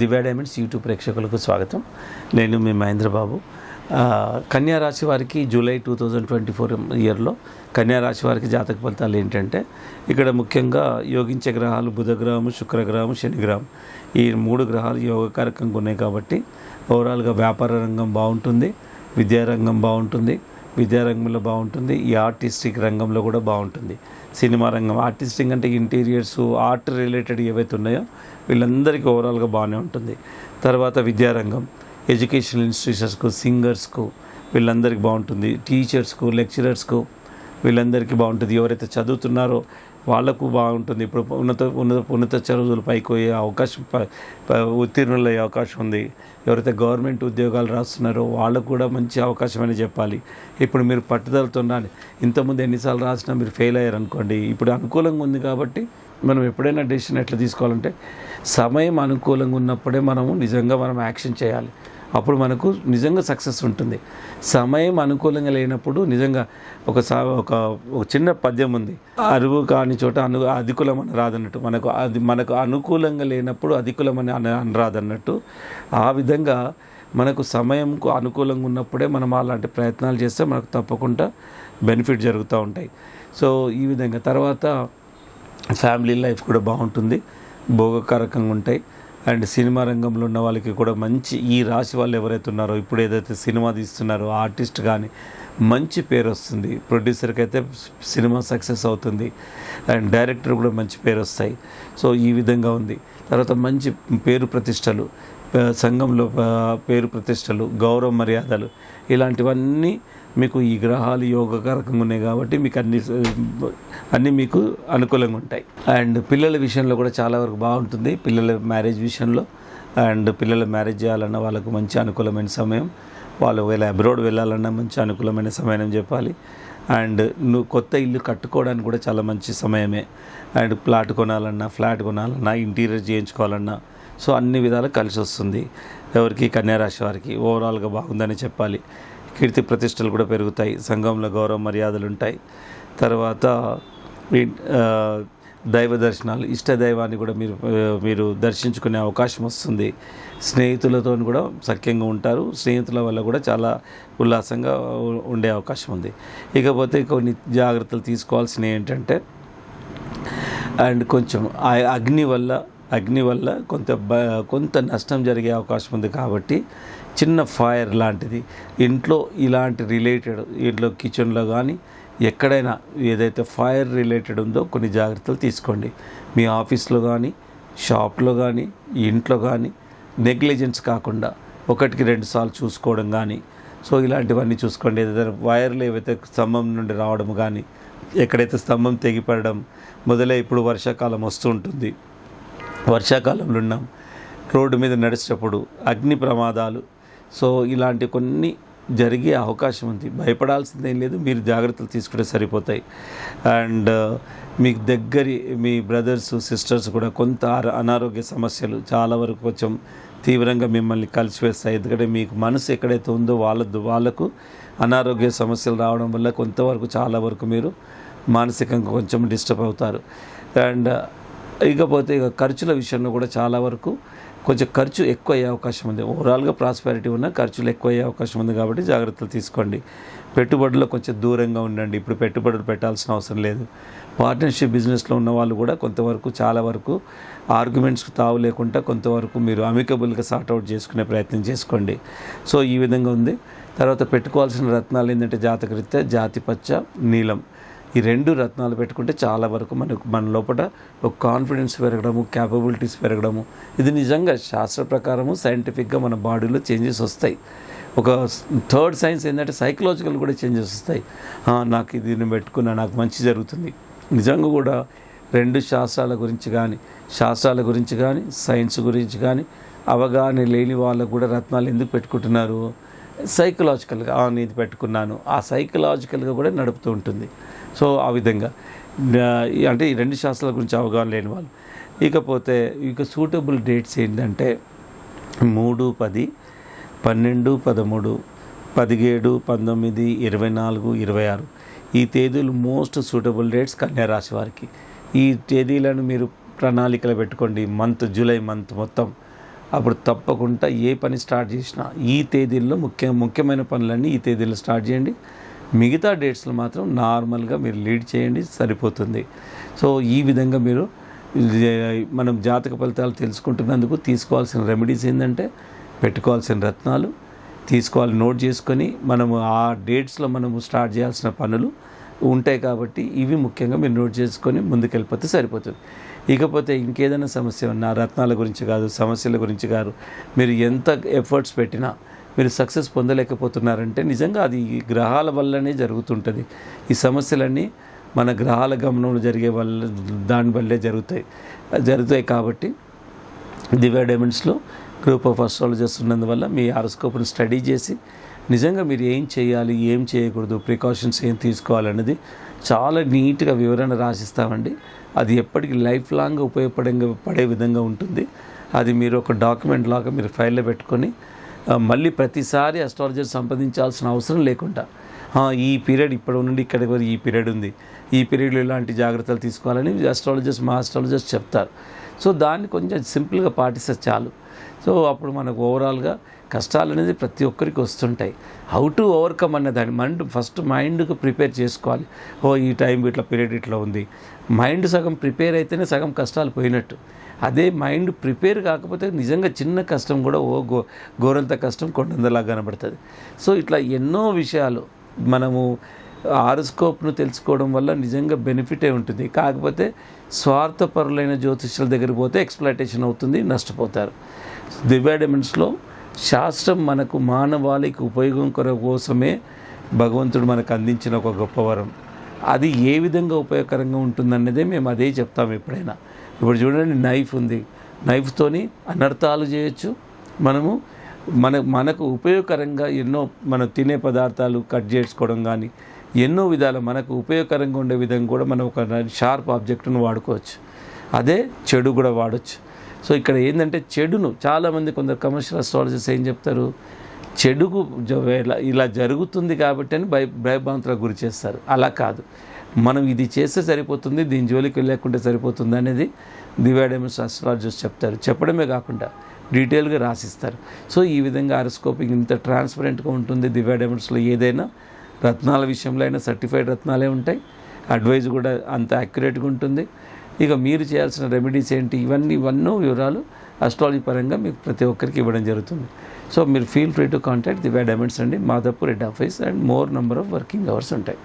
దివ్య diamonds YouTube ప్రేక్షకులకు స్వాగతం. నేను మీ మహేంద్రబాబు. కన్యా రాశి వారికి జూలై 2024 ఇయర్లో కన్యా రాశి వారికి జాతక ఫలితాలు ఏంటంటే, ఇక్కడ ముఖ్యంగా యోగించే గ్రహాలు బుధగ్రహము, శుక్రగ్రహము, శనిగ్రహం, ఈ 3 గ్రహాలు యోగకారకంగా ఉన్నాయి. కాబట్టి ఓవరాల్గా వ్యాపార రంగం బాగుంటుంది, విద్యారంగం బాగుంటుంది, విద్యారంగంలో బాగుంటుంది, ఈ ఆర్టిస్టిక్ రంగంలో కూడా బాగుంటుంది. సినిమా రంగం, ఆర్టిస్టిక్ అంటే ఇంటీరియర్స్, ఆర్ట్ రిలేటెడ్ ఏవైతే ఉన్నాయో వీళ్ళందరికీ ఓవరాల్గా బాగానే ఉంటుంది. తర్వాత విద్యారంగం, ఎడ్యుకేషనల్ ఇన్స్టిట్యూషన్స్కు, సింగర్స్కు వీళ్ళందరికీ బాగుంటుంది. టీచర్స్కు, లెక్చరర్స్కు వీళ్ళందరికీ బాగుంటుంది. ఎవరైతే చదువుతున్నారో వాళ్ళకు బాగుంటుంది. ఇప్పుడు ఉన్నత చదువులు పైకి పోయే అవకాశం, ఉత్తీర్ణులయ్యే అవకాశం ఉంది. ఎవరైతే గవర్నమెంట్ ఉద్యోగాలు రాస్తున్నారో వాళ్ళకు కూడా మంచి అవకాశం అని చెప్పాలి. ఇప్పుడు మీరు పట్టుదలతో రాని, ఇంతకుముందు ఎన్నిసార్లు రాసినా మీరు ఫెయిల్ అయ్యారనుకోండి, ఇప్పుడు అనుకూలంగా ఉంది. కాబట్టి మనం ఎప్పుడైనా డెసిషన్ ఎట్లా తీసుకోవాలంటే, సమయం అనుకూలంగా ఉన్నప్పుడే మనం యాక్షన్ చేయాలి. అప్పుడు మనకు నిజంగా సక్సెస్ ఉంటుంది. సమయం అనుకూలంగా లేనప్పుడు నిజంగా ఒక చిన్న పద్యం ఉంది, అరువు కాని చోట అధికులమని రాదన్నట్టు. మనకు అనుకూలంగా లేనప్పుడు అధికులమని అనరాదన్నట్టు. ఆ విధంగా మనకు సమయంకు అనుకూలంగా ఉన్నప్పుడే మనం అలాంటి ప్రయత్నాలు చేస్తే మనకు తప్పకుండా బెనిఫిట్ జరుగుతూ ఉంటాయి. సో ఈ విధంగా తర్వాత ఫ్యామిలీ లైఫ్ కూడా బాగుంటుంది, భోగకారకంగా ఉంటాయి. అండ్ సినిమా రంగంలో ఉన్న వాళ్ళకి కూడా మంచి, ఈ రాశి వాళ్ళు ఎవరైతే ఉన్నారో, ఇప్పుడు ఏదైతే సినిమా తీస్తున్నారో ఆర్టిస్ట్ కానీ మంచి పేరు వస్తుంది. ప్రొడ్యూసర్కి అయితే సినిమా సక్సెస్ అవుతుంది, అండ్ డైరెక్టర్ కూడా మంచి పేరు వస్తాయి. సో ఈ విధంగా ఉంది. తర్వాత మంచి పేరు ప్రతిష్టలు, సంఘంలో పేరు ప్రతిష్టలు, గౌరవ మర్యాదలు, ఇలాంటివన్నీ మీకు ఈ గ్రహాలు యోగకారకంగా ఉన్నాయి. కాబట్టి మీకు అన్నీ మీకు అనుకూలంగా ఉంటాయి. అండ్ పిల్లల విషయంలో కూడా చాలా వరకు బాగుంటుంది. పిల్లల మ్యారేజ్ విషయంలో, అండ్ పిల్లల మ్యారేజ్ చేయాలన్న వాళ్ళకు మంచి అనుకూలమైన సమయం. వాళ్ళు అబ్రాడ్ వెళ్ళాలన్నా మంచి అనుకూలమైన సమయం అని చెప్పాలి. అండ్ కొత్త ఇల్లు కట్టుకోవడానికి కూడా చాలా మంచి సమయమే. అండ్ ప్లాట్ కొనాలన్నా, ఇంటీరియర్ చేయించుకోవాలన్నా, సో అన్ని విధాలు కలిసి వస్తుంది. ఎవరికి, కన్యా రాశి వారికి ఓవరాల్గా బాగుందని చెప్పాలి. కీర్తి ప్రతిష్టలు కూడా పెరుగుతాయి, సంఘంలో గౌరవ మర్యాదలు ఉంటాయి. తర్వాత దైవ దర్శనాలు, ఇష్ట దైవాన్ని కూడా మీరు దర్శించుకునే అవకాశం వస్తుంది. స్నేహితులతో కూడా సఖ్యంగా ఉంటారు. స్నేహితుల వల్ల కూడా చాలా ఉల్లాసంగా ఉండే అవకాశం ఉంది. ఇకపోతే కొన్ని జాగ్రత్తలు తీసుకోవాల్సినవి ఏంటంటే, అండ్ కొంచెం అగ్ని వల్ల కొంత నష్టం జరిగే అవకాశం ఉంది. కాబట్టి చిన్న ఫైర్ లాంటిది ఇంట్లో, ఇలాంటి రిలేటెడ్ ఇంట్లో కిచెన్లో కానీ ఎక్కడైనా ఏదైతే ఫైర్ రిలేటెడ్ ఉందో కొన్ని జాగ్రత్తలు తీసుకోండి. మీ ఆఫీస్లో కానీ, షాప్లో కానీ, ఇంట్లో కానీ నెగ్లిజెన్స్ కాకుండా 1కి 2 సార్లు చూసుకోవడం కానీ, సో ఇలాంటివన్నీ చూసుకోండి. ఏదైతే వైర్లు ఏవైతే స్తంభం నుండి రావడం కానీ, ఎక్కడైతే స్తంభం తెగిపడడం మొదలై, ఇప్పుడు వర్షాకాలం వస్తూ ఉంటుంది, వర్షాకాలంలో ఉన్నాం, రోడ్డు మీద నడిచేటప్పుడు అగ్ని ప్రమాదాలు, సో ఇలాంటి కొన్ని జరిగే అవకాశం ఉంది. భయపడాల్సిందేం లేదు, మీరు జాగ్రత్తలు తీసుకుంటే సరిపోతాయి. అండ్ మీకు మీ బ్రదర్స్, సిస్టర్స్ కూడా కొంత అనారోగ్య సమస్యలు చాలా వరకు కొంచెం తీవ్రంగా మిమ్మల్ని కలిసివేస్తాయి. ఎందుకంటే మీకు మనసు ఎక్కడైతే ఉందో వాళ్ళకు అనారోగ్య సమస్యలు రావడం వల్ల కొంతవరకు, చాలా వరకు మీరు మానసికంగా కొంచెం డిస్టర్బ్ అవుతారు. అండ్ ఇకపోతే ఖర్చుల విషయంలో కూడా చాలా వరకు కొంచెం ఖర్చు ఎక్కువ అయ్యే అవకాశం ఉంది. ఓవరాల్గా ప్రాస్పెరిటీ ఉన్న ఖర్చులు ఎక్కువ అయ్యే అవకాశం ఉంది. కాబట్టి జాగ్రత్తలు తీసుకోండి. పెట్టుబడుల్లో కొంచెం దూరంగా ఉండండి. ఇప్పుడు పెట్టుబడులు పెట్టాల్సిన అవసరం లేదు. పార్ట్నర్షిప్ బిజినెస్లో ఉన్న వాళ్ళు కూడా కొంతవరకు, చాలా వరకు ఆర్గ్యుమెంట్స్కి తావు లేకుండా కొంతవరకు మీరు అమికబుల్గా సార్ట్అవుట్ చేసుకునే ప్రయత్నం చేసుకోండి. సో ఈ విధంగా ఉంది. తర్వాత పెట్టుకోవాల్సిన రత్నాలు ఏంటంటే, జాతకరీత్యా జాతిపచ్చ, నీలం, ఈ 2 రత్నాలు పెట్టుకుంటే చాలా వరకు మన లోపల ఒక కాన్ఫిడెన్స్ పెరగడము, క్యాపబిలిటీస్ పెరగడము, ఇది నిజంగా శాస్త్ర ప్రకారము సైంటిఫిక్గా మన బాడీలో చేంజెస్ వస్తాయి. ఒక థర్డ్ సైన్స్ ఏంటంటే, సైకలాజికల్ కూడా చేంజెస్ వస్తాయి. నాకు ఇది నేను పెట్టుకున్నా, నాకు మంచి జరుగుతుంది. నిజంగా కూడా 2 శాస్త్రాల గురించి కానీ సైన్స్ గురించి కానీ అవగాహన లేని వాళ్ళకు కూడా రత్నాలు ఎందుకు పెట్టుకుంటున్నారు? సైకలాజికల్గా నేను ఇది పెట్టుకున్నాను, ఆ సైకలాజికల్గా కూడా నడుపుతూ ఉంటుంది. సో ఆ విధంగా అంటే ఈ 2 శాస్త్రాల గురించి అవగాహన లేని వాళ్ళు. ఇకపోతే సూటబుల్ డేట్స్ ఏంటంటే 3, 10, 12, 13, 17, 19, 24, 26 ఈ తేదీలు మోస్ట్ సూటబుల్ డేట్స్ కన్యా రాశి వారికి. ఈ తేదీలను మీరు ప్రణాళికలు పెట్టుకోండి. జూలై మంత్ మొత్తం అప్పుడు తప్పకుండా ఏ పని స్టార్ట్ చేసినా ఈ తేదీల్లో ముఖ్యమైన పనులన్నీ ఈ తేదీల్లో స్టార్ట్ చేయండి. మిగతా డేట్స్లో మాత్రం నార్మల్గా మీరు లీడ్ చేయండి, సరిపోతుంది. సో ఈ విధంగా మీరు మనం జాతక ఫలితాలు తెలుసుకుంటున్నందుకు తీసుకోవాల్సిన రెమెడీస్ ఏంటంటే, పెట్టుకోవాల్సిన రత్నాలు తీసుకోవాలి, నోట్ చేసుకొని మనము ఆ డేట్స్లో మనము స్టార్ట్ చేయాల్సిన పనులు ఉంటాయి కాబట్టి ఇవి ముఖ్యంగా మీరు నోట్ చేసుకొని ముందుకెళ్ళిపోతే సరిపోతుంది. ఇకపోతే ఇంకేదైనా సమస్య ఉన్నా రత్నాల గురించి కాదు, సమస్యల గురించి కాదు, మీరు ఎంత ఎఫర్ట్స్ పెట్టినా మీరు సక్సెస్ పొందలేకపోతున్నారంటే నిజంగా అది గ్రహాల వల్లనే జరుగుతుంటుంది. ఈ సమస్యలన్నీ మన గ్రహాల గమనంలో జరిగే దానివల్లే జరుగుతాయి కాబట్టి దివ్య డైమండ్స్లో గ్రూప్ ఆఫ్ అస్ట్రాలజర్స్ ఉన్నందువల్ల మీ హారోస్కోప్ని స్టడీ చేసి నిజంగా మీరు ఏం చేయాలి, ఏం చేయకూడదు, ప్రికాషన్స్ ఏం తీసుకోవాలన్నది చాలా నీట్గా వివరణ రాసిస్తామండి. అది ఎప్పటికీ లైఫ్ లాంగ్ పడే విధంగా ఉంటుంది. అది మీరు ఒక డాక్యుమెంట్ లాగా మీరు ఫైల్లో పెట్టుకొని మళ్ళీ ప్రతిసారి అస్ట్రాలజర్ సంప్రదించాల్సిన అవసరం లేకుండా ఈ పీరియడ్ ఇప్పటి నుండి ఇక్కడి వరకు ఈ పీరియడ్ ఉంది, ఈ పీరియడ్లో ఇలాంటి జాగ్రత్తలు తీసుకోవాలని మా అస్ట్రాలజర్స్ చెప్తారు. సో దాన్ని కొంచెం సింపుల్గా పాటిస్తే చాలు. సో అప్పుడు మనకు ఓవరాల్గా కష్టాలు అనేది ప్రతి ఒక్కరికి వస్తుంటాయి. హౌ టు ఓవర్కమ్ అన్న దాన్ని ఫస్ట్ మైండ్కి ప్రిపేర్ చేసుకోవాలి. ఈ టైం ఇట్లా పీరియడ్ ఇట్లా ఉంది. మైండ్ సగం ప్రిపేర్ అయితేనే సగం కష్టాలు పోయినట్టు. అదే మైండ్ ప్రిపేర్ కాకపోతే నిజంగా చిన్న కష్టం కూడా గోరంత కష్టం కొండంతలా కనబడుతుంది. సో ఇట్లా ఎన్నో విషయాలు మనము హారోస్కోప్ను తెలుసుకోవడం వల్ల నిజంగా బెనిఫిటే ఉంటుంది. కాకపోతే స్వార్థపరులైన జ్యోతిష్యుల దగ్గర పోతే ఎక్స్‌ప్లాయిటేషన్ అవుతుంది, నష్టపోతారు. దివ్య డైమండ్స్లో శాస్త్రం మనకు మానవాళికి ఉపయోగం కోసమే భగవంతుడు మనకు అందించిన ఒక గొప్ప వరం. అది ఏ విధంగా ఉపయోగకరంగా ఉంటుందన్నదే మేము అదే చెప్తాము ఎప్పుడైనా. ఇప్పుడు చూడండి, నైఫ్ ఉంది, నైఫ్తోని అనర్థాలు చేయొచ్చు. మనకు ఉపయోగకరంగా ఎన్నో మనం తినే పదార్థాలు కట్ చేసుకోవడం కానీ ఎన్నో విధాలు మనకు ఉపయోగకరంగా ఉండే విధంగా కూడా మనం ఒక షార్ప్ ఆబ్జెక్ట్ను వాడుకోవచ్చు. అదే చెడు కూడా వాడచ్చు. సో ఇక్కడ ఏంటంటే చెడును చాలామంది కొందరు కమర్షియల్ అస్ట్రాలజర్స్ ఏం చెప్తారు, చెడుకు ఇలా జరుగుతుంది కాబట్టి అని భయభ్రాంతులకు గురి చేస్తారు. అలా కాదు, మనం ఇది చేస్తే సరిపోతుంది, దీని జోలికి వెళ్ళకుంటే సరిపోతుంది అనేది దివ్య డైమండ్స్ అస్ట్రాలజర్స్ చెప్తారు. చెప్పడమే కాకుండా డీటెయిల్గా రాసిస్తారు. సో ఈ విధంగా హారోస్కోపింగ్ ఇంత ట్రాన్స్పరెంట్గా ఉంటుంది. దివ్య డైమండ్స్లో ఏదైనా రత్నాల విషయంలో అయినా సర్టిఫైడ్ రత్నాలే ఉంటాయి. అడ్వైజ్ కూడా అంత యాక్యురేట్గా ఉంటుంది. ఇక మీరు చేయాల్సిన రెమెడీస్ ఏంటి, ఇవన్నో వివరాలు అస్ట్రాలజీ పరంగా మీకు ప్రతి ఒక్కరికి ఇవ్వడం జరుగుతుంది. సో మీరు feel free to contact Divya diamonds అండి. Madhapur head office and more number of working hours ఉంటాయి.